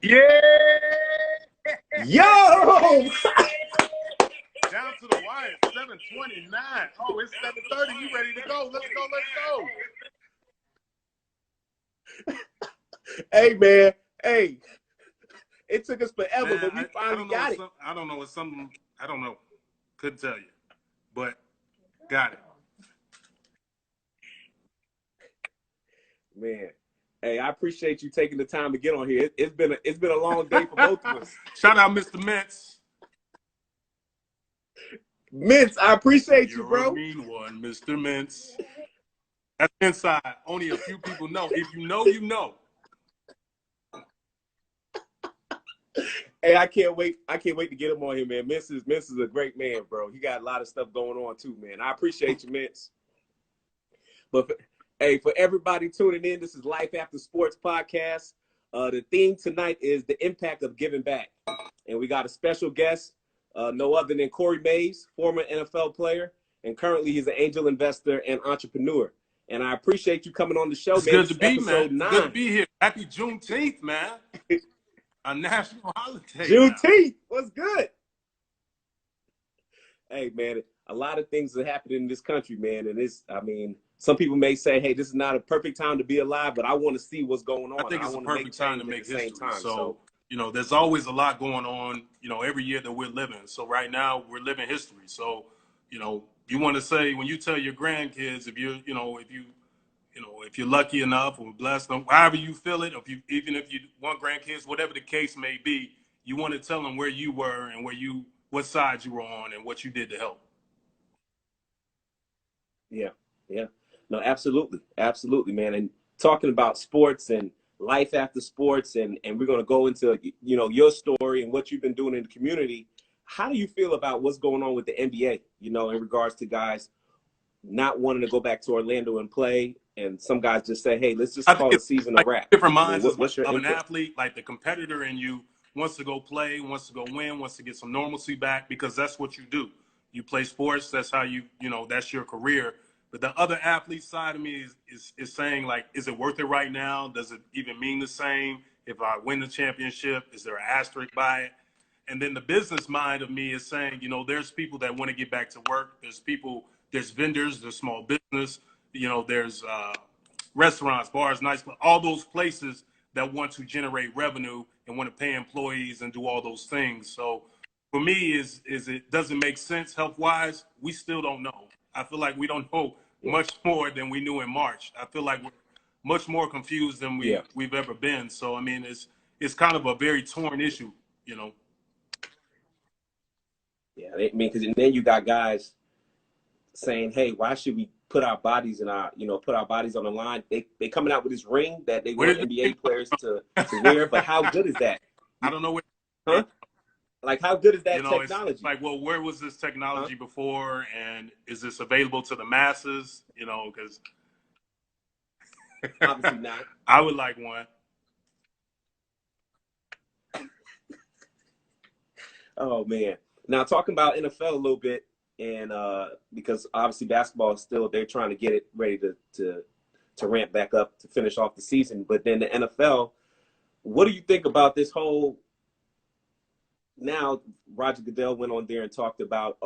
Yeah. Yo! Down to the wire, 7:29. Oh, it's 7:30. You ready to go? Let's go. Hey, man. Hey, it took us forever, Man, but we finally got it. I don't know. It's something. I don't know. Couldn't tell you, but got it. Man. Hey, I appreciate you taking the time to get on here. It's been a long day for both of us. Shout out, Mr. Mintz. Mintz, I appreciate you, bro. You're a mean one, Mr. Mintz. That's inside. Only a few people know. If you know, you know. Hey, I can't wait to get him on here, man. Mintz is a great man, bro. He got a lot of stuff going on too, man. I appreciate you, Mintz. But for everybody tuning in, this is Life After Sports podcast. The theme tonight is the impact of giving back, and we got a special guest, no other than Corey Mays, former NFL player, and currently he's an angel investor and entrepreneur. And I appreciate you coming on the show, It's man. good to be, episode man. 9. Good to be here. Happy Juneteenth, man. A national holiday. Juneteenth, what's good? Hey, man, a lot of things are happening in this country, man. And some people may say, hey, this is not a perfect time to be alive, but I want to see what's going on. I think it's a perfect time to make history. So, there's always a lot going on, every year that we're living. So right now we're living history. So, you want to say, when you tell your grandkids, if you're lucky enough or blessed, however you feel it, even if you want grandkids, whatever the case may be, you want to tell them where you were and what side you were on and what you did to help. Yeah. No, absolutely, man. And talking about sports and life after sports, and we're going to go into, your story and what you've been doing in the community. How do you feel about what's going on with the NBA, in regards to guys not wanting to go back to Orlando and play, and some guys just say, hey, let's just call the season a wrap. Different minds what's your of input? An athlete, like the competitor in you wants to go play, wants to go win, wants to get some normalcy back, because that's what you do. You play sports. That's how that's your career. But the other athlete side of me is saying, like, is it worth it right now? Does it even mean the same? If I win the championship, is there an asterisk by it? And then the business mind of me is saying, there's people that want to get back to work. There's vendors, there's small business, there's restaurants, bars, nightclubs, all those places that want to generate revenue and want to pay employees and do all those things. So for me, is it doesn't make sense health-wise? We still don't know. I feel like we don't know much more than we knew in March. I feel like we're much more confused than we've ever been. So, it's kind of a very torn issue, Yeah, because then you got guys saying, hey, why should we put our bodies on the line? They coming out with this ring that they want NBA players to wear, but how good is that? I don't know huh? Like, how good is that technology? It's like, well, where was this technology before, and is this available to the masses? Because obviously not. I would like one. Oh man! Now talking about NFL a little bit, and because obviously basketball is still, they're trying to get it ready to ramp back up to finish off the season. But then the NFL, what do you think about this whole? Now, Roger Goodell went on there and talked about,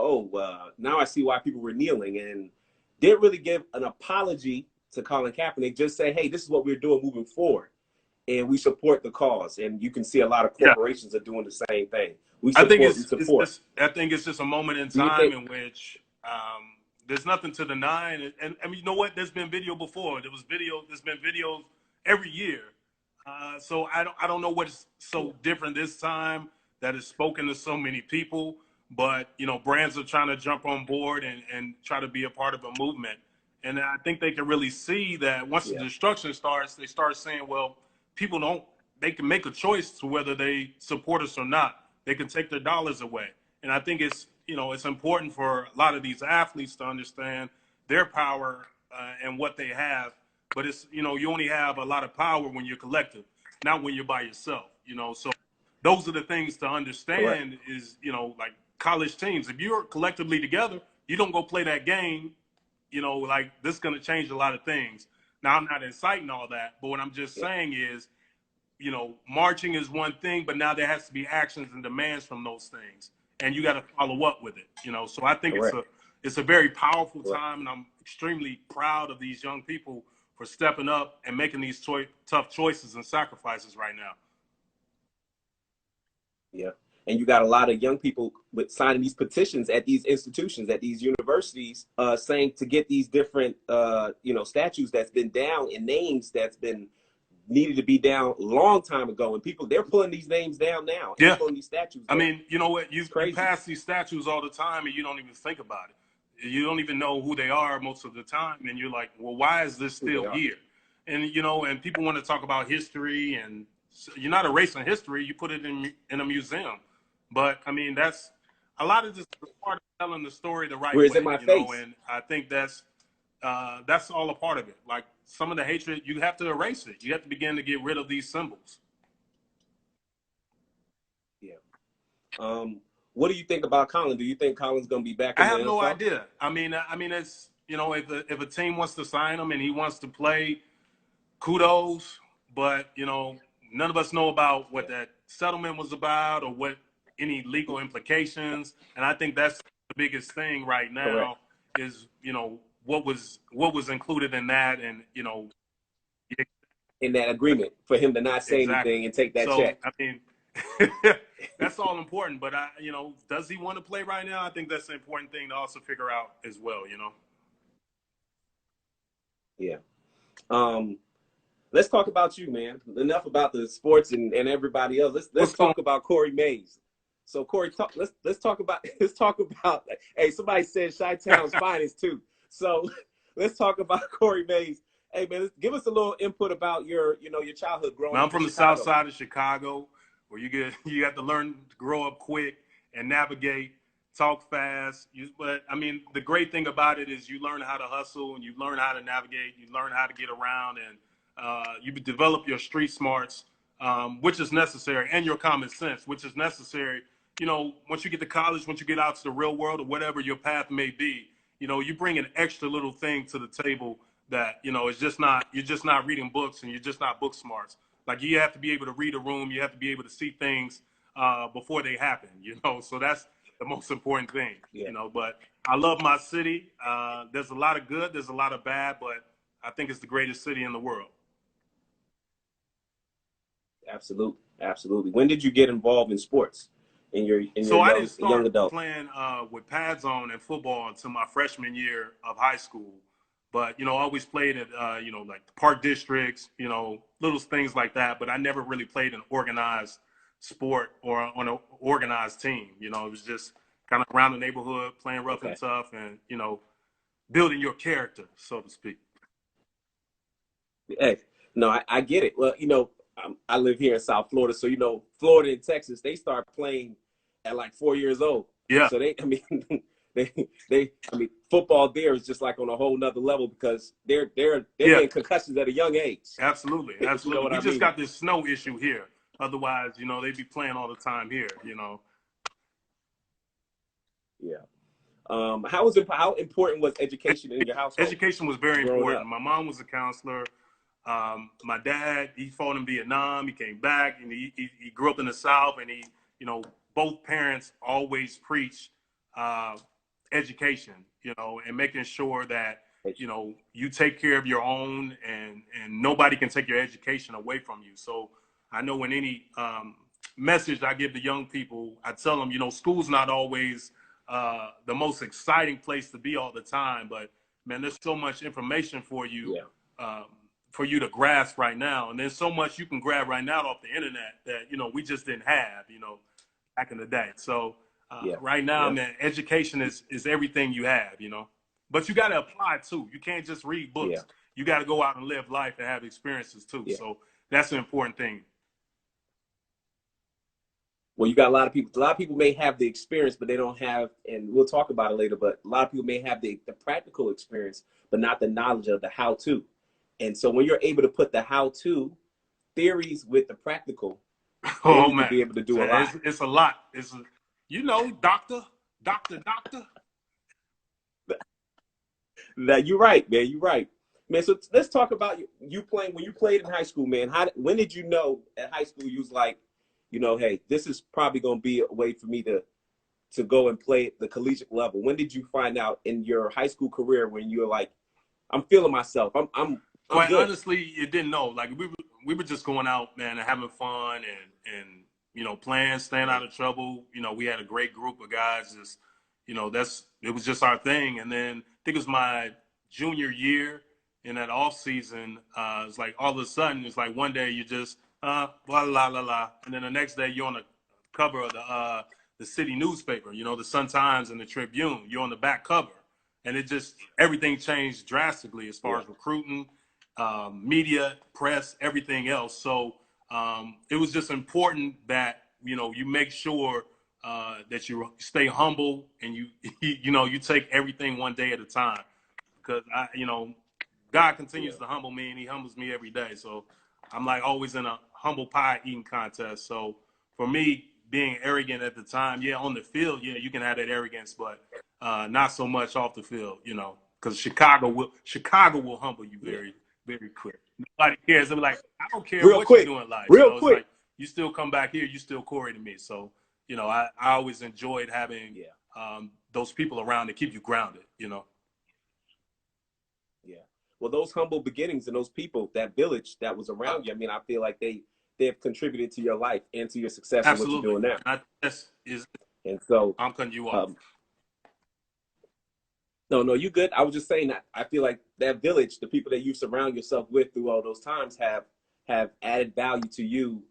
now I see why people were kneeling, and didn't really give an apology to Colin Kaepernick. Just say, hey, this is what we're doing moving forward, and we support the cause. And you can see a lot of corporations are doing the same thing. I think it's just a moment in time in which there's nothing to deny. And you know what? There's been video before. There's been videos every year. So I don't know what's so different this time that has spoken to so many people, but brands are trying to jump on board and try to be a part of a movement. And I think they can really see that once the destruction starts, they start saying, well, they can make a choice to whether they support us or not. They can take their dollars away. And I think it's important for a lot of these athletes to understand their power and what they have. But it's, you only have a lot of power when you're collective, not when you're by yourself, so those are the things to understand. Correct. Is, like college teams, if you're collectively together, you don't go play that game, like this is going to change a lot of things. Now, I'm not inciting all that, but what I'm just saying is you know, marching is one thing, but now there has to be actions and demands from those things, and you got to follow up with it. You know, so I think Correct. it's a very powerful Correct. time, and I'm extremely proud of these young people for stepping up and making these tough choices and sacrifices right now. Yeah. And you got a lot of young people with signing these petitions at these institutions, at these universities, saying to get these different, you know, statues that's been down and names that's been needed to be down a long time ago. And people, they're pulling these names down now. And Yeah. pulling these statues down. I mean, you know what? You crazy. pass these statues all the time and you don't even think about it. You don't even know who they are most of the time. And you're like, well, why is this still here? And, you know, and people want to talk about history, and you're not erasing history. You put it in a museum. But, I mean, that's a lot of this part of telling the story the right way. In my you face. know, and I think that's all a part of it. Like some of the hatred, you have to erase it. You have to begin to get rid of these symbols. Yeah. What do you think about Colin? Do you think Colin's going to be back? I have no idea. I mean, it's, you know, if a team wants to sign him and he wants to play, kudos. But, you know, none of us know about what that settlement was about or what any legal implications. And I think that's the biggest thing right now. Correct. Is, you know, what was included in that, and, you know, in that agreement for him to not say anything and take that check. I mean, that's all important. But you know, does he want to play right now? I think that's an important thing to also figure out as well. You know. Yeah. Let's talk about you, man. Enough about the sports and everybody else. Let's talk about Corey Mays. So Corey, let's talk about Hey, somebody said Chi-Town's finest too. So let's talk about Corey Mays. Hey man, give us a little input about your childhood growing up. I'm from the south side of Chicago, where you have to learn to grow up quick and navigate, talk fast. But I mean, the great thing about it is you learn how to hustle and you learn how to navigate. You learn how to get around, and you develop your street smarts, which is necessary, and your common sense, which is necessary. You know, once you get to college, once you get out to the real world, or whatever your path may be, you know, you bring an extra little thing to the table that, you know, you're just not reading books, and you're just not book smarts. Like, you have to be able to read a room. You have to be able to see things before they happen, you know. So that's the most important thing, you know. But I love my city. There's a lot of good. There's a lot of bad. But I think it's the greatest city in the world. Absolutely. Absolutely. When did you get involved in sports? I didn't start playing with pads on and football until my freshman year of high school. But, you know, I always played at, you know, like the park districts, you know, little things like that. But I never really played an organized sport or on an organized team. You know, it was just kind of around the neighborhood, playing rough and tough, and, you know, building your character, so to speak. Hey, no, I get it. Well, you know, I live here in South Florida. So, you know, Florida and Texas, they start playing at like 4 years old. Yeah. So I mean, football there is just like on a whole nother level, because they're getting concussions at a young age. Absolutely. Absolutely. You know, we just got this snow issue here. Otherwise, you know, they'd be playing all the time here, you know. Yeah. How important was education in your household? Education was very important. My mom was a counselor. My dad, he fought in Vietnam. He came back, and he grew up in the South, and you know, both parents always preach education, you know, and making sure that, you know, you take care of your own, and nobody can take your education away from you. So I know in any message I give to young people, I tell them, you know, school's not always the most exciting place to be all the time, but man, there's so much information for you. For you to grasp right now. And there's so much you can grab right now off the internet that, you know, we just didn't have, you know, back in the day. So right now, man, education is everything you have, you know, but you got to apply too. You can't just read books. You got to go out and live life and have experiences too. So that's an important thing. Well, you got a lot of people may have the experience, but they don't have, and we'll talk about it later, but a lot of people may have the practical experience, but not the knowledge of the how-to. And so when you're able to put the how-to theories with the practical, man, you be able to do a lot. It's a lot. You know, doctor. Now, you're right, man. You're right. Man, so let's talk about you playing when you played in high school, man. When did you know at high school you was like, hey, this is probably going to be a way for me to go and play at the collegiate level? When did you find out in your high school career when you were like, I'm feeling myself. I'm Quite good. honestly, you didn't know. Like we were just going out, man, and having fun and playing, staying out of trouble. We had a great group of guys. Just it was just our thing. And then I think it was my junior year in that off season. It's like all of a sudden, it's like one day you just blah la la la, and then the next day you're on the cover of the city newspaper. The Sun Times and the Tribune. You're on the back cover, and it just everything changed drastically as far as recruiting, media, press, everything else. So it was just important that you make sure that you stay humble and you take everything one day at a time, because God continues to humble me, and He humbles me every day. So I'm like always in a humble pie eating contest. So for me, being arrogant at the time, on the field, you can have that arrogance, but not so much off the field, because Chicago will humble you very, very quick. Nobody cares. They're like, I don't care Real what you quick. do in life. Real It's quick. like you still come back here, you still Corey to me. So I always enjoyed having those people around to keep you grounded. Yeah. Well, those humble beginnings and those people, that village that was around you, I mean, I feel like they have contributed to your life and to your success and what you're doing now. And so I'm cutting you off. No, you good. I was just saying that I feel like that village, the people that you surround yourself with through all those times have added value to you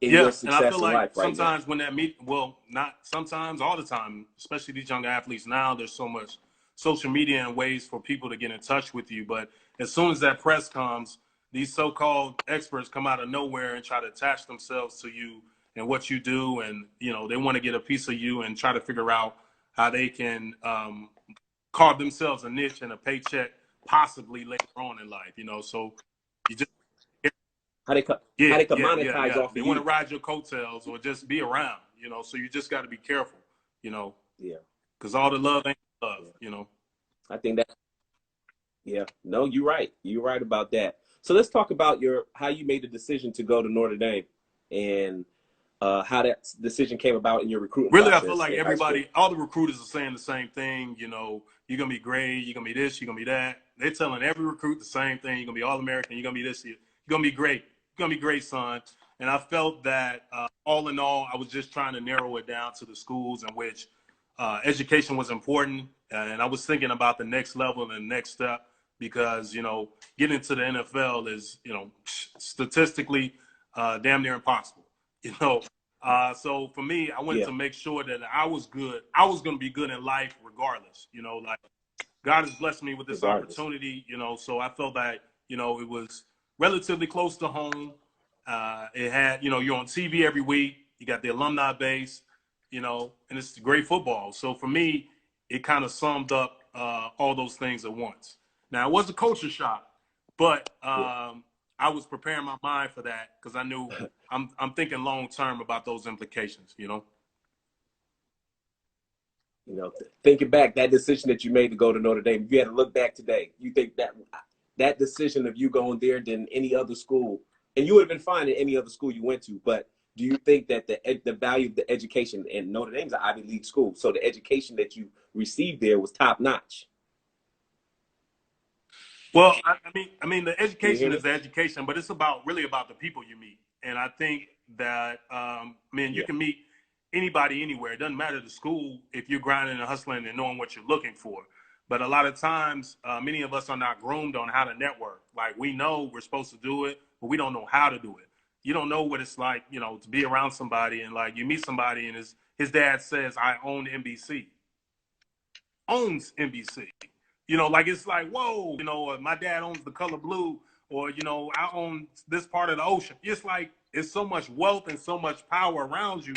in your success in life right sometimes now. when not sometimes, all the time, especially these young athletes now, there's so much social media and ways for people to get in touch with you. But as soon as that press comes, these so-called experts come out of nowhere and try to attach themselves to you and what you do. And, they want to get a piece of you and try to figure out how they can carve themselves a niche and a paycheck possibly later on in life, so you just how they can monetize off they of want you. to ride your coattails or just be around, so you just got to be careful, because all the love ain't love. I think that no, you're right about that. So let's talk about how you made the decision to go to Notre Dame and how that decision came about in your recruiting really process. I feel like all the recruiters are saying the same thing. You're gonna be great, you're gonna be this, you're gonna be that. They're telling every recruit the same thing. You're gonna be All-American, you're gonna be this, you're gonna be great, son. And I felt that all in all, I was just trying to narrow it down to the schools in which education was important, and I was thinking about the next level and the next step, because getting to the NFL is statistically damn near impossible. So for me, I wanted to make sure that I was good. I was going to be good in life regardless. Like God has blessed me with this opportunity. So I felt that it was relatively close to home. It had you're on TV every week. You got the alumni base, and it's great football. So for me, it kind of summed up all those things at once. Now it was a culture shock, but I was preparing my mind for that because I knew I'm thinking long term about those implications. Thinking back, that decision that you made to go to Notre Dame, if you had to look back today, you think that decision of you going there than any other school, and you would have been fine in any other school you went to, but do you think that the value of the education, and Notre Dame's an Ivy League school, so the education that you received there was top notch? Well, I mean, the education is the education, but it's really about the people you meet. And I think that, you can meet anybody anywhere. It doesn't matter the school if you're grinding and hustling and knowing what you're looking for. But a lot of times, many of us are not groomed on how to network. Like, we know we're supposed to do it, but we don't know how to do it. You don't know what it's like, to be around somebody, and like you meet somebody and his dad says, I own NBC. Owns NBC. Like it's like, whoa, my dad owns the color blue, or, I own this part of the ocean. It's like, it's so much wealth and so much power around you,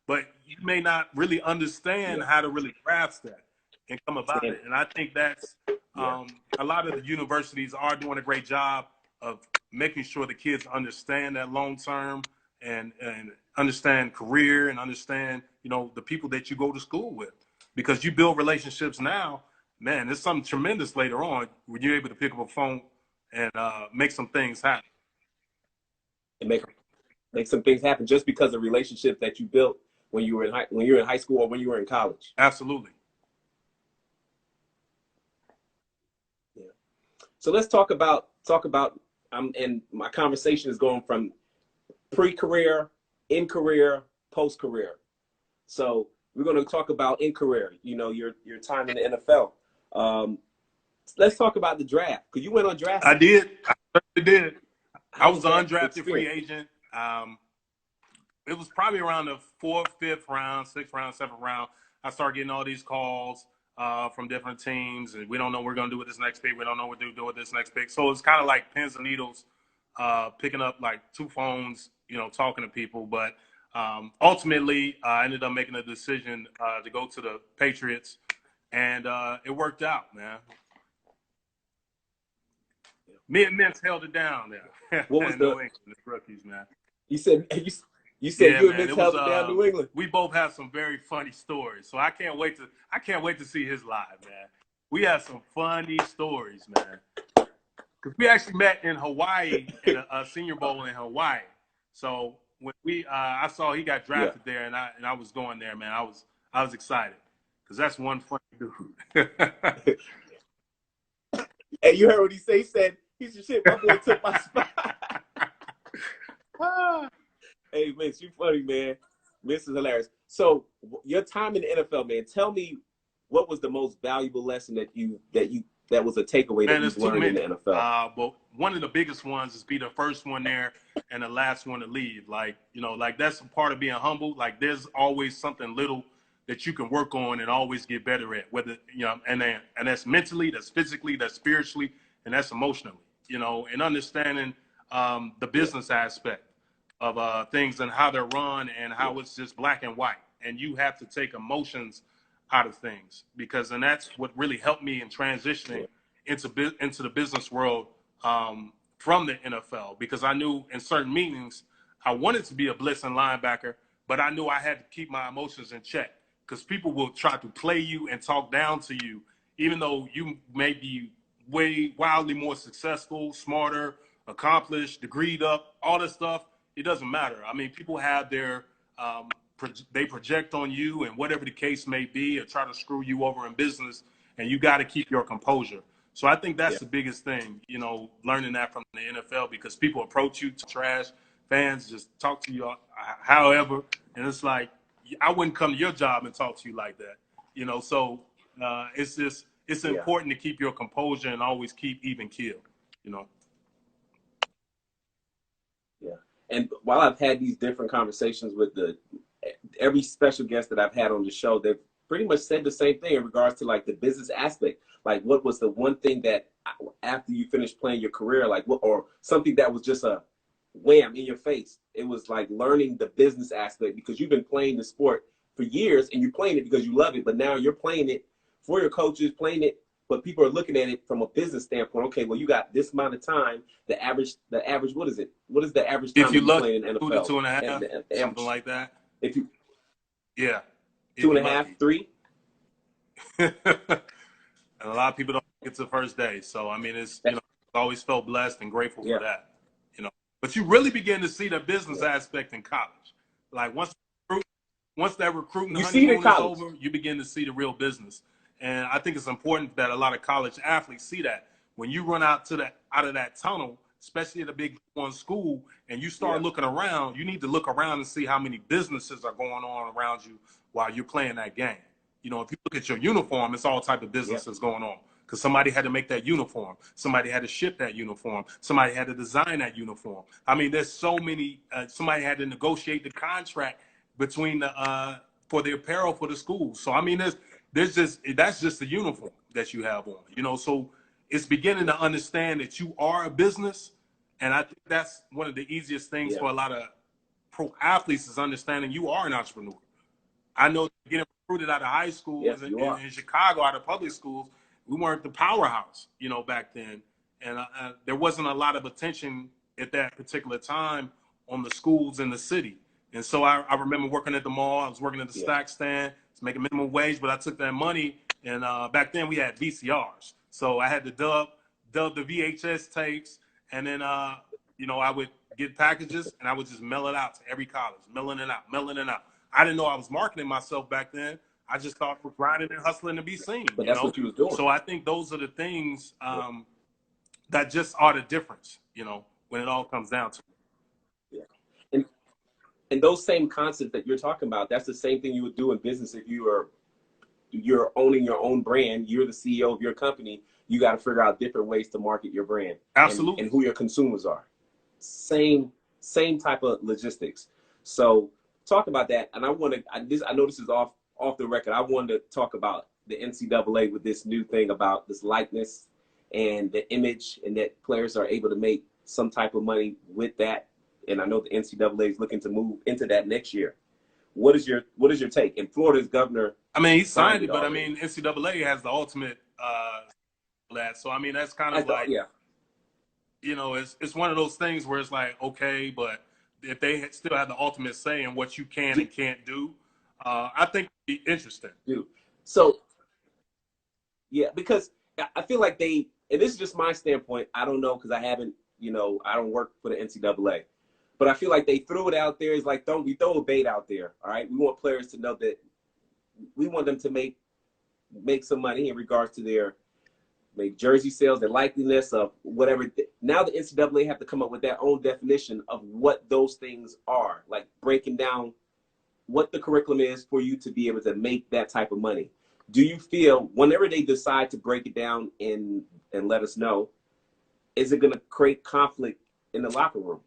but you may not really understand how to really grasp that and come about it. And I think that's a lot of the universities are doing a great job of making sure the kids understand that long term and understand career and understand, the people that you go to school with, because you build relationships now man, there's something tremendous later on when you're able to pick up a phone and make some things happen. And make some things happen just because of relationships that you built when you were in high school or when you were in college. Absolutely. Yeah. So let's talk about and my conversation is going from pre-career, in career, post-career. So we're going to talk about in career, your time in the NFL. Let's talk about the draft, because you went undrafted. I did. I certainly did. I was an undrafted experience? free agent. It was probably around the 4th, 5th round, 6th round, 7th round. I started getting all these calls from different teams, and we don't know what we're going to do with this next pick. We don't know what to do with this next pick. So it's kind of like pins and needles, picking up like 2 phones, talking to people. But ultimately, I ended up making a decision to go to the Patriots, and it worked out, man. Me and Mintz held it down there. What was New England, the rookies, man. You said yeah, you and Mintz held it down New England. We both have some very funny stories, so I can't wait to see his live, man. We have some funny stories, man. Because we actually met in Hawaii in a Senior Bowl in Hawaii. So when I saw he got drafted there, and I was going there, man. I was excited because that's one funny dude. Hey, you heard what he said? He said, "Piece of shit, my boy took my spot." Hey, Vince, you funny, man. Vince is hilarious. So your time in the NFL, man, tell me what was the most valuable lesson that was a takeaway that you learned in the NFL? But one of the biggest ones is be the first one there and the last one to leave. Like, that's a part of being humble. Like, there's always something little that you can work on and always get better at, whether, and that's mentally, that's physically, that's spiritually, and that's emotionally, and understanding the business aspect of things and how they're run and how it's just black and white. And you have to take emotions out of things and that's what really helped me in transitioning into the business world from the NFL, because I knew in certain meetings I wanted to be a blitzing linebacker, but I knew I had to keep my emotions in check, because people will try to play you and talk down to you, even though you may be wildly more successful, smarter, accomplished, degreed up, all this stuff. It doesn't matter. I mean, people have their they project on you and whatever the case may be, or try to screw you over in business, and you got to keep your composure. So I think that's the biggest thing, learning that from the NFL, because people approach you, trash, fans just talk to you however, and it's like, I wouldn't come to your job and talk to you like that, so it's important to keep your composure and always keep even keel, Yeah. And while I've had these different conversations with every special guest that I've had on the show, they've pretty much said the same thing in regards to like the business aspect. Like, what was the one thing that after you finished playing your career, like or something that was just a wham in your face? It was like learning the business aspect, because you've been playing the sport for years and you're playing it because you love it, but now you're playing it for your coaches, playing it, but people are looking at it from a business standpoint. Okay, well, you got this amount of time. The average, what is it? What is the average time if you look playing in NFL? 2 to 2.5, something like that. If you 2.5, 3. And a lot of people don't get to the first day. So, I mean, it's, always felt blessed and grateful for that, But you really begin to see the business aspect in college. Like, once that recruiting honeymoon is over, you begin to see the real business. And I think it's important that a lot of college athletes see that. When you run out of that tunnel, especially at a big one school, and you start looking around, you need to look around and see how many businesses are going on around you while you're playing that game. If you look at your uniform, it's all type of businesses going on, because somebody had to make that uniform. Somebody had to ship that uniform. Somebody had to design that uniform. I mean, there's so many. Somebody had to negotiate the contract between for the apparel for the school. So, I mean, that's just the uniform that you have on, so it's beginning to understand that you are a business. And I think that's one of the easiest things for a lot of pro athletes, is understanding you are an entrepreneur. I know getting recruited out of high school in Chicago, out of public schools, we weren't the powerhouse, back then. And there wasn't a lot of attention at that particular time on the schools in the city. And so I remember working at the mall. I was working at the stock stand. I was making minimum wage, but I took that money And back then we had VCRs. So I had to dub the VHS tapes. And then, I would get packages and I would just mail it out to every college, mailing it out. I didn't know I was marketing myself back then. I just thought we're grinding and hustling to be seen, But that's what you was doing. So I think those are the things that just are the difference, when it all comes down to it. Yeah. And those same concepts that you're talking about, that's the same thing you would do in business if you're owning your own brand, you're the CEO of your company, you got to figure out different ways to market your brand. Absolutely. And who your consumers are. Same type of logistics. So talk about that. And I know this is off the record. I wanted to talk about the NCAA with this new thing about this likeness and the image, and that players are able to make some type of money with that. And I know the NCAA is looking to move into that next year. What is your take? And Florida's governor, I mean, he signed it, but I mean, NCAA has the ultimate that. So I mean, that's kind of like, it's one of those things where it's like, okay, but if they still have the ultimate say in what you can and can't do, I think it'd be interesting. So yeah, because I feel like and this is just my standpoint, I don't know, because I haven't, I don't work for the NCAA. But I feel like they threw it out there. It's like, we throw a bait out there, all right? We want players to know that we want them to make some money in regards to their jersey sales, their likeliness of whatever. Now the NCAA have to come up with their own definition of what those things are, like breaking down what the curriculum is for you to be able to make that type of money. Do you feel whenever they decide to break it down and let us know, is it going to create conflict in the locker room?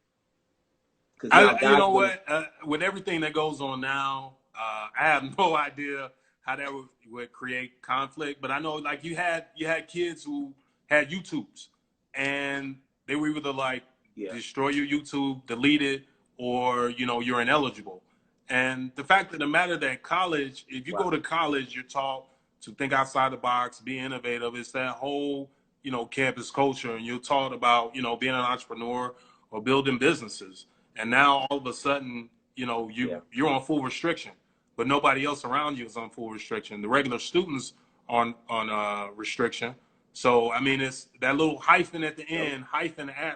With everything that goes on now, I have no idea how that would create conflict. But I know, like, you had kids who had YouTubes, and they were either like, destroy your YouTube, delete it, or you're ineligible. And the fact of the matter that college, if you go to college, you're taught to think outside the box, be innovative. It's that whole campus culture, and you're taught about being an entrepreneur or building businesses. And now all of a sudden, you're on full restriction, but nobody else around you is on full restriction. The regular students on restriction. So I mean, it's that little hyphen at the end,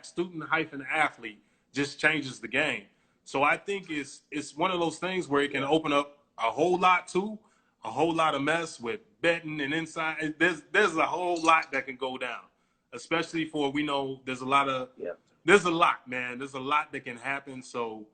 student athlete, just changes the game. So I think it's one of those things where it can open up a whole lot of mess with betting and inside. There's a whole lot that can go down, especially we know there's a lot of. There's a lot, man. There's a lot that can happen. So,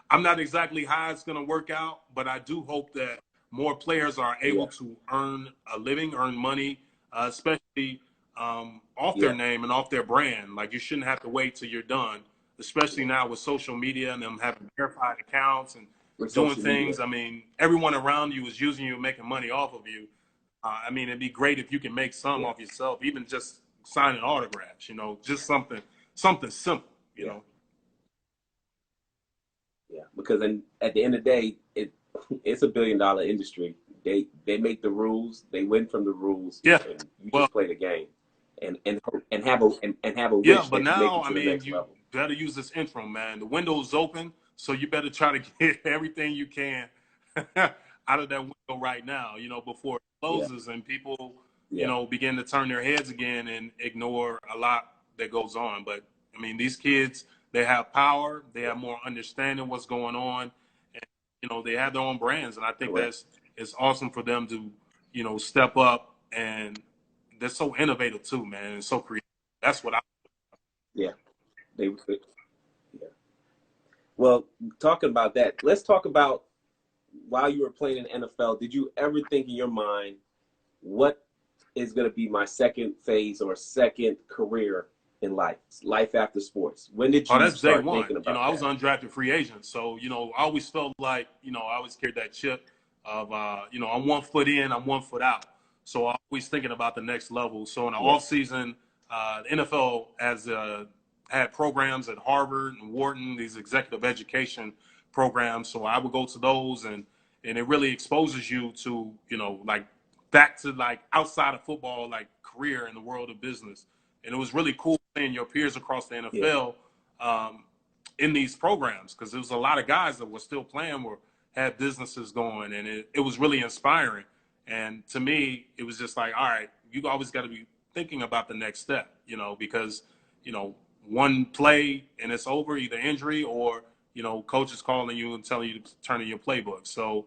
I'm not exactly how it's going to work out, but I do hope that more players are able to earn a living, earn money, especially off their name and off their brand. Like, you shouldn't have to wait till you're done, especially now with social media and them having verified accounts and doing things. I mean, everyone around you is using you and making money off of you. I mean, it'd be great if you can make some off yourself, even just signing autographs, just something simple, know. Yeah, because then at the end of the day, it's a $1 billion industry. They make the rules, they win from the rules. Yeah, and you just play the game, and have a wish yeah. But that now, you make it to the next level. Better use this intro, man. The window's open, so you better try to get everything you can out of that window right now. Before it closes and people. Begin to turn their heads again and ignore a lot that goes on. But I mean, these kids, they have power, they have more understanding what's going on, and they have their own brands. And I think it's awesome for them to, step up, and they're so innovative too, man, and so creative. That's what they. Well, talking about that, let's talk about while you were playing in the NFL. Did you ever think in your mind, what is going to be my second phase or second career in life after sports? When did you start thinking about that? I was undrafted free agent. So, I always felt like, I always carried that chip of, I'm 1 foot in, I'm 1 foot out. So I'm always thinking about the next level. So in the off season, the NFL has had programs at Harvard and Wharton, these executive education programs. So I would go to those, and it really exposes you to, back to outside of football, career in the world of business. And it was really cool seeing your peers across the NFL in these programs, because there was a lot of guys that were still playing had businesses going, and it was really inspiring. And to me, it was just like, all right, you always got to be thinking about the next step, you know, because, you know, one play and it's over, either injury or, you know, coach is calling you and telling you to turn in your playbook. So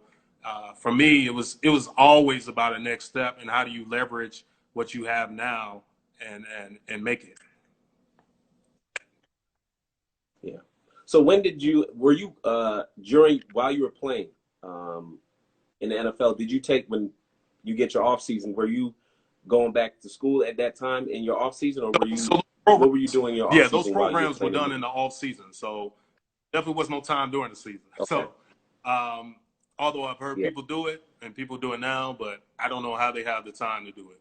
for me, it was always about a next step and how do you leverage what you have now and make it. Yeah. So when were you while you were playing in the NFL, did you take, when you get your off season, were you going back to school at that time in your off season, or what were you doing in your off Yeah, those season while you were programs were playing? done in the off season. So definitely was no time during the season. Okay. So although I've heard Yeah. people do it and people do it now, but I don't know how they have the time to do it.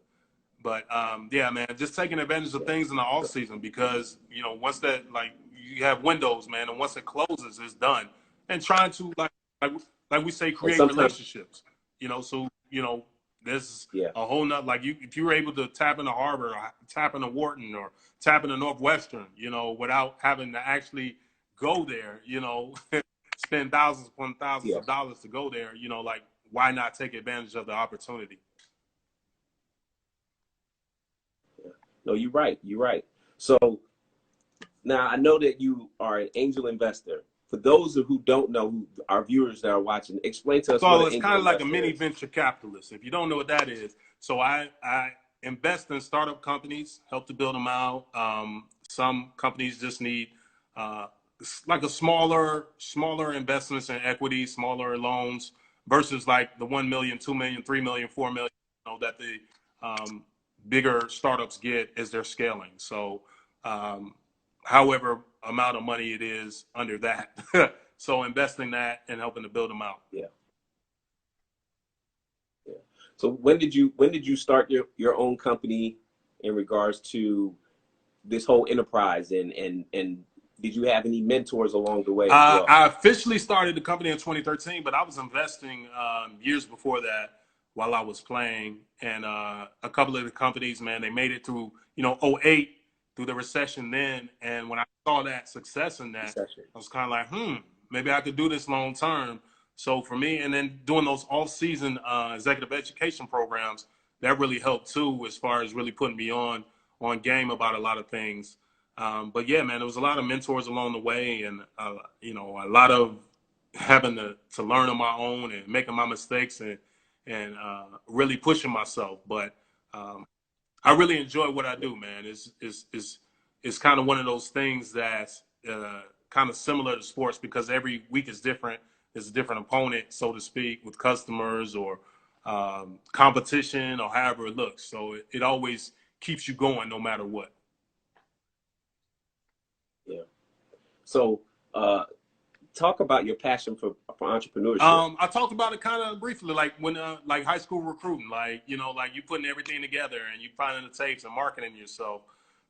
But yeah, man, just taking advantage of things in the off season, because, you know, once that, like, you have windows, man, and once it closes, it's done. And trying to like we say, create relationships. You know, so, you know, there's a whole nother, like, if you were able to tap into Harvard or tap into Wharton or tap into Northwestern, you know, without having to actually go there, you know, spend thousands upon thousands of dollars to go there, you know, like, why not take advantage of the opportunity? No, you're right. You're right. So now I know that you are an angel investor. For those who don't know, who our viewers that are watching, explain to us what an angel investor is. So it's kind of like a mini venture capitalist. If you don't know what that is, so I invest in startup companies, help to build them out. Some companies just need like a smaller investments in equity, smaller loans versus like the 1 million, 2 million, 3 million, 4 million, you know, that the bigger startups get as they're scaling. So however amount of money it is under that. So investing that and helping to build them out. Yeah. Yeah. So when did you start your own company in regards to this whole enterprise, and did you have any mentors along the way as well? I officially started the company in 2013, but I was investing years before that while I was playing. And a couple of the companies, man, they made it through, you know, 2008, through the recession then. And when I saw that success in that, I was kind of like, maybe I could do this long term. So for me, and then doing those off-season executive education programs, that really helped too, as far as really putting me on game about a lot of things. But yeah, man, there was a lot of mentors along the way, and you know, a lot of having to learn on my own and making my mistakes and really pushing myself. But I really enjoy what I do, man. It's kind of one of those things that's kind of similar to sports, because every week is different. It's a different opponent, so to speak, with customers or competition or however it looks. So it always keeps you going no matter what. Yeah. So talk about your passion for entrepreneurship. I talked about it kind of briefly, like when like high school recruiting, like, you know, like you putting everything together and you finding the tapes and marketing yourself.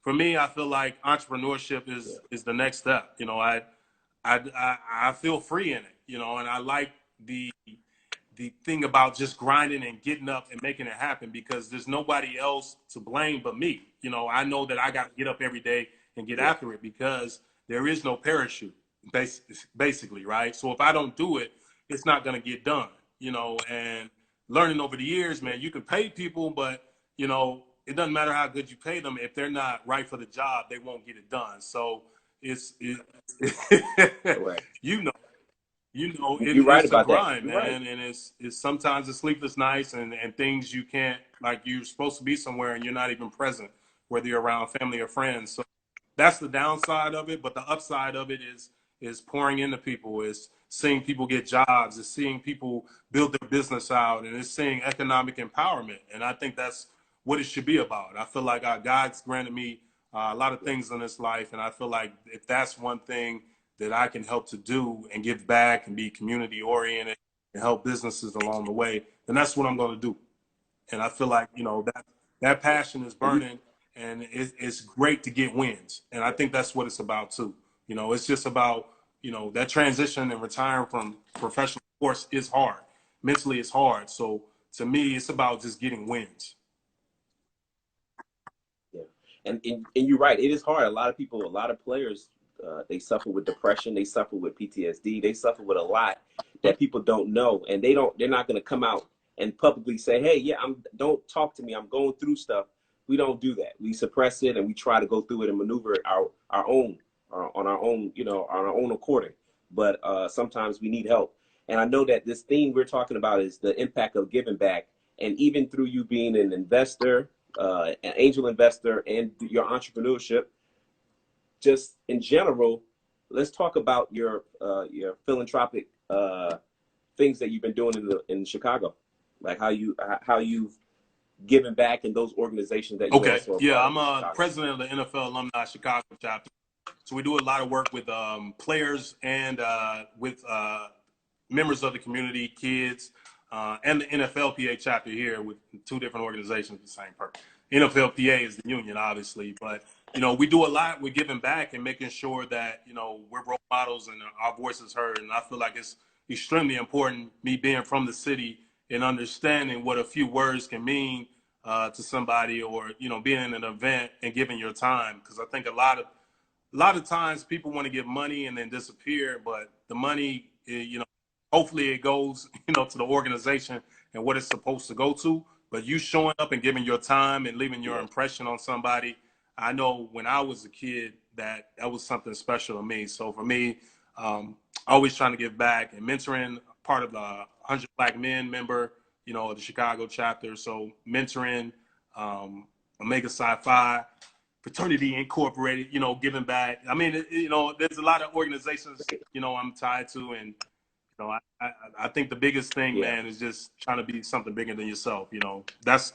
For me, I feel like entrepreneurship is the next step. You know, I feel free in it, you know, and I like the thing about just grinding and getting up and making it happen, because there's nobody else to blame but me. You know, I know that I got to get up every day and get after it, because there is no parachute, basically, right? So if I don't do it, it's not going to get done, you know. And learning over the years, man, you can pay people, but, you know, it doesn't matter how good you pay them. If they're not right for the job, they won't get it done. So it's you know. You know, it's a grind, man, and it's sometimes it's sleepless nights and things you can't, like, you're supposed to be somewhere and you're not even present, whether you're around family or friends. So that's the downside of it, but the upside of it is pouring into people, is seeing people get jobs, is seeing people build their business out, and it's seeing economic empowerment. And I think that's what it should be about. I feel like God's granted me a lot of things in this life, and I feel like if that's one thing that I can help to do and give back and be community oriented and help businesses along the way, then that's what I'm going to do. And I feel like, you know, that passion is burning, and it's great to get wins. And I think that's what it's about too. You know, it's just about, you know, that transition and retiring from professional sports is hard. Mentally, it's hard. So to me, it's about just getting wins. Yeah. And you're right. It is hard. A lot of players, they suffer with depression. They suffer with PTSD. They suffer with a lot that people don't know, and they're not going to come out and publicly say, hey, yeah, don't talk to me, I'm going through stuff. We don't do that. We suppress it, and we try to go through it and maneuver our own on our own, on our own according. But sometimes we need help. And I know that this theme we're talking about is the impact of giving back. And even through you being an investor, an angel investor, and your entrepreneurship, just in general, let's talk about your philanthropic things that you've been doing in Chicago, like how you've given back in those organizations that you Okay. also are Yeah, part I'm of in Chicago. president of the NFL Alumni Chicago Chapter. So we do a lot of work with players and with members of the community, kids, and the NFLPA chapter here with two different organizations for the same purpose. NFLPA is the union, obviously, but we do a lot with giving back and making sure that we're role models and our voices heard. And I feel like it's extremely important, me being from the city and understanding what a few words can mean to somebody, or being in an event and giving your time, because I think a lot of times people want to give money and then disappear, but the money, hopefully it goes, to the organization and what it's supposed to go to. But you showing up and giving your time and leaving your impression on somebody, I know when I was a kid that was something special to me. So for me, always trying to give back and mentoring, part of the 100 Black Men member, of the Chicago chapter. So mentoring, Omega Psi Phi, Fraternity Incorporated, giving back. I mean, there's a lot of organizations, I'm tied to, and I think the biggest thing, man, is just trying to be something bigger than yourself. That's,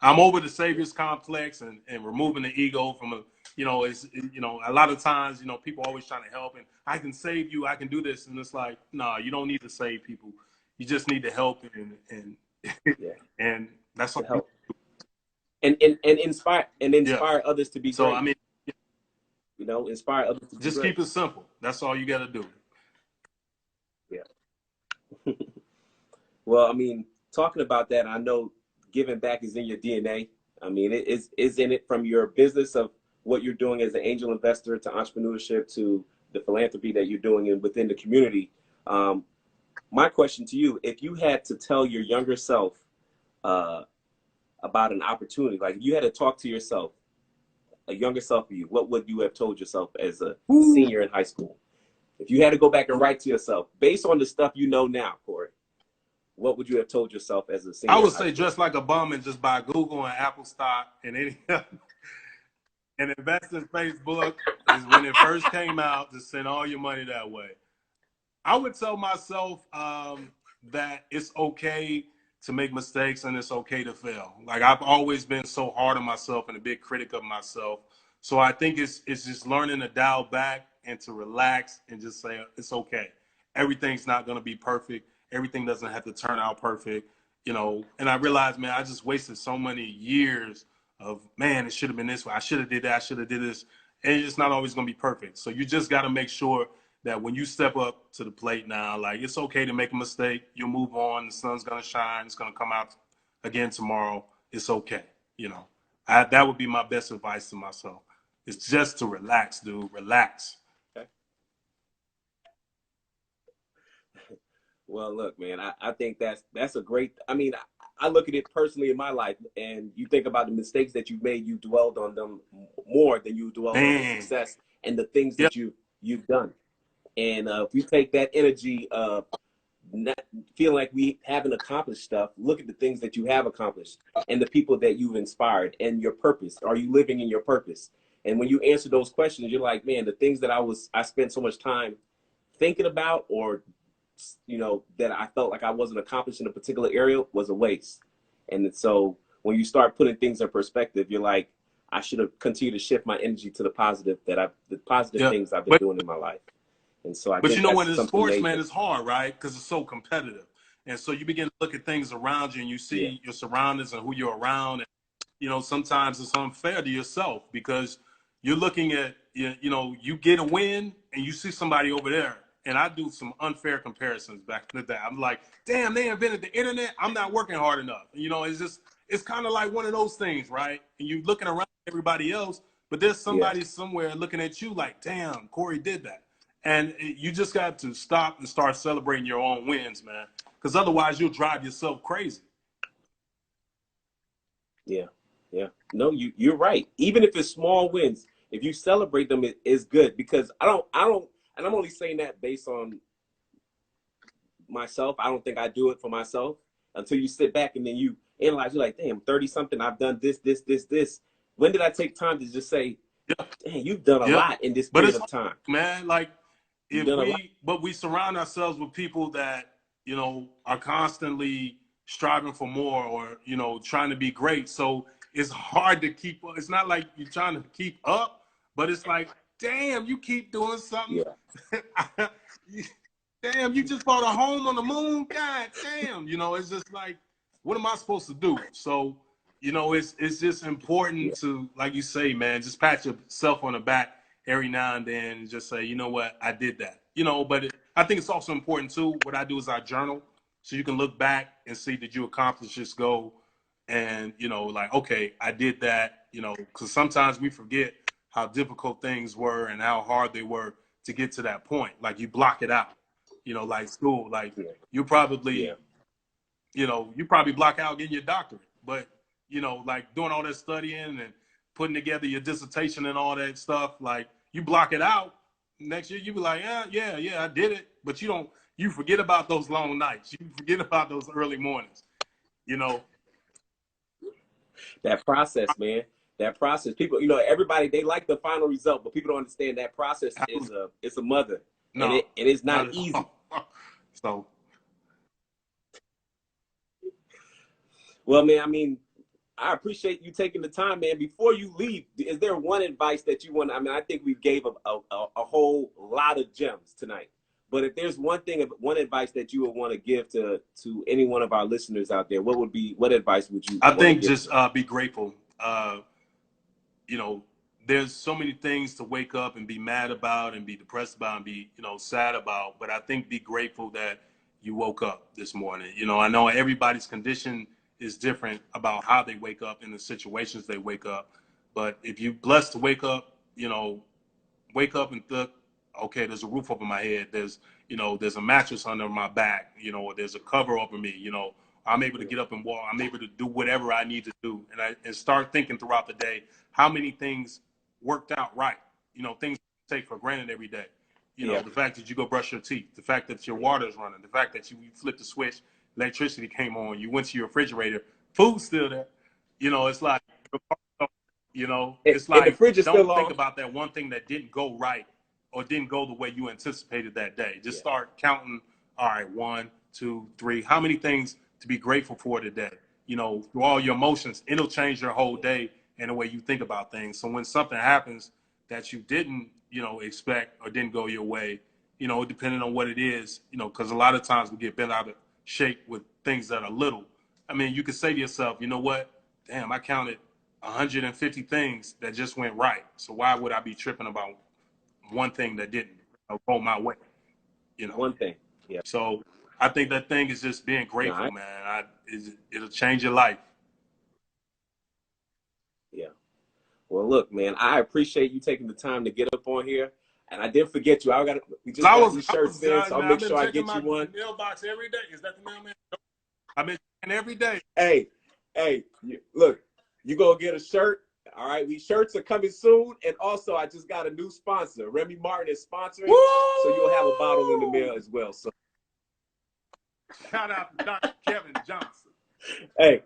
I'm over the savior's complex and removing the ego from a lot of times, people always trying to help, and I can save you, I can do this. And it's like, no, you don't need to save people. You just need to help and and that's all. Help. And inspire others to be great. So, I mean, inspire others to be just great. keep it simple. That's all you got to do. Yeah. Well, I mean, talking about that, I know giving back is in your DNA. I mean, it is in it, from your business of what you're doing as an angel investor to entrepreneurship to the philanthropy that you're doing within the community. My question to you, if you had to tell your younger self about an opportunity, like if you had to talk to yourself, a younger self of you, what would you have told yourself as a senior in high school? If you had to go back and write to yourself, based on the stuff you know now, Corey, what would you have told yourself as a senior? I would say dress like a bum and just buy Google and Apple stock and and invest in Facebook is when it first came out, to send all your money that way. I would tell myself that it's okay to make mistakes and it's okay to fail. Like, I've always been so hard on myself and a big critic of myself. So I think it's just learning to dial back and to relax and just say it's okay. Everything's not going to be perfect. Everything doesn't have to turn out perfect, And I realized, man, I just wasted so many years of, man, it should have been this way. I should have did that. I should have did this. And it's not always going to be perfect. So you just got to make sure that when you step up to the plate now, like, it's okay to make a mistake. You'll move on. The sun's going to shine. It's going to come out again tomorrow. It's okay. That would be my best advice to myself. It's just to relax, dude. Relax. Okay. Well, look, man, I think that's a great, I mean, I look at it personally in my life, and you think about the mistakes that you've made, you dwelled on them more than you dwelled on the success and the things that you've done. And if you take that energy of not feeling like we haven't accomplished stuff, look at the things that you have accomplished and the people that you've inspired and your purpose. Are you living in your purpose? And when you answer those questions, you're like, man, the things that I spent so much time thinking about, or that I felt like I wasn't accomplished in a particular area, was a waste. And so when you start putting things in perspective, you're like, I should have continued to shift my energy to the positive things I've been doing in my life. And so I think when it's sports, major. man, it's hard, right? Because it's so competitive. And so you begin to look at things around you and you see your surroundings and who you're around. And, sometimes it's unfair to yourself because you're looking at, you get a win and you see somebody over there. And I do some unfair comparisons back in the day. I'm like, damn, they invented the internet. I'm not working hard enough. It's kind of like one of those things, right? And you're looking around at everybody else, but there's somebody somewhere looking at you like, damn, Corey did that. And you just got to stop and start celebrating your own wins, man. Because otherwise, you'll drive yourself crazy. Yeah, yeah. No, you're right. Even if it's small wins, if you celebrate them, it is good. Because I don't, and I'm only saying that based on myself. I don't think I do it for myself until you sit back and then you analyze. You're like, damn, 30 something. I've done this, this, this, this. When did I take time to just say, Yeah, damn, you've done a yeah. lot in this But period it's of time. man, like You've if done a lot. we surround ourselves with people that are constantly striving for more or trying to be great. So it's hard to keep up. It's not like you're trying to keep up, but it's like, damn, you keep doing something. Yeah, Damn, you just bought a home on the moon. God damn, it's just like, what am I supposed to do? So, it's just yeah, important to, like you say, man, just pat yourself on the back every now and then and just say, you know what, I did that. But I think it's also important too. What I do is I journal, so you can look back and see did you accomplish this goal, and like, okay, I did that. Because sometimes we forget how difficult things were and how hard they were to get to that point. Like you block it out. Like school, like yeah, you yeah, probably, you probably block out getting your doctorate, but like doing all that studying and putting together your dissertation and all that stuff, like you block it out. Next year, you be like, yeah, I did it, but you forget about those long nights, you forget about those early mornings, you know. that process, man. That process. People, everybody they like the final result, but people don't understand that process is it's a mother, and No, it's not not at easy. all. So Well, man, I mean, I appreciate you taking the time, man. Before you leave, is there one advice that you want? I mean, I think we gave a whole lot of gems tonight. But if there's one advice that you would want to give to any one of our listeners out there, what advice would you I want to think give to just them? be grateful. You know, there's so many things to wake up and be mad about and be depressed about and be, sad about. But I think be grateful that you woke up this morning. I know everybody's condition is different about how they wake up in the situations they wake up. But if you blessed to wake up and think, okay, there's a roof over my head. There's a mattress under my back, or there's a cover over me, I'm able to get up and walk. I'm able to do whatever I need to do. And start thinking throughout the day, how many things worked out right? Things you take for granted every day. Yeah, The fact that you go brush your teeth, the fact that your water is running, the fact that you flipped the switch, electricity came on, you went to your refrigerator, food's still there. It's like, it's and the like, fridge is don't still think on. about that one thing that didn't go right or didn't go the way you anticipated that day. Just Yeah, start counting. All right, 1, 2, 3. How many things to be grateful for today? Through all your emotions, it'll change your whole day and the way you think about things. So when something happens that you didn't, expect or didn't go your way, depending on what it is, because a lot of times we get bent out of shape with things that are little. I mean, you could say to yourself, you know what? Damn, I counted 150 things that just went right. So why would I be tripping about one thing that didn't go my way? You know. one thing. Yeah, So I think that thing is just being no, grateful, man. It'll change your life. yeah. Well, look, man, I appreciate you taking the time to get up on here. And I didn't forget you. We just I got was, these I shirts was, in, so I'll man, I've make been sure I checking get my you one. mailbox every day. Is that the mailman? I've been checking every day. Hey, look, you gonna get a shirt. All right, these shirts are coming soon. And also, I just got a new sponsor. Remy Martin is sponsoring, so you'll have a bottle in the Woo! mail as well. So, Shout out to Dr. Kevin Johnson. hey,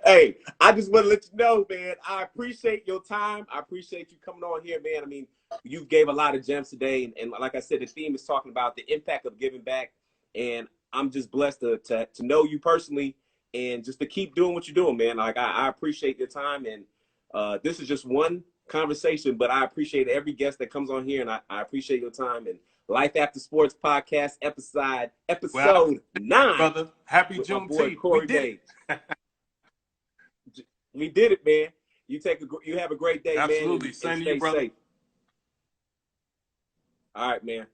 hey, I just want to let you know, man, I appreciate your time. I appreciate you coming on here, man. I mean, you gave a lot of gems today. And like I said, the theme is talking about the impact of giving back. And I'm just blessed to know you personally and just to keep doing what you're doing, man. Like, I appreciate your time. And this is just one conversation, but I appreciate every guest that comes on here. And I appreciate your time. And Life After Sports Podcast, Well, episode 9 brother, happy with my boy, Juneteenth. We Corey did Day. it. We did it, man. You have a great day, man, Absolutely. and Same to you, stay brother. safe. All right, man.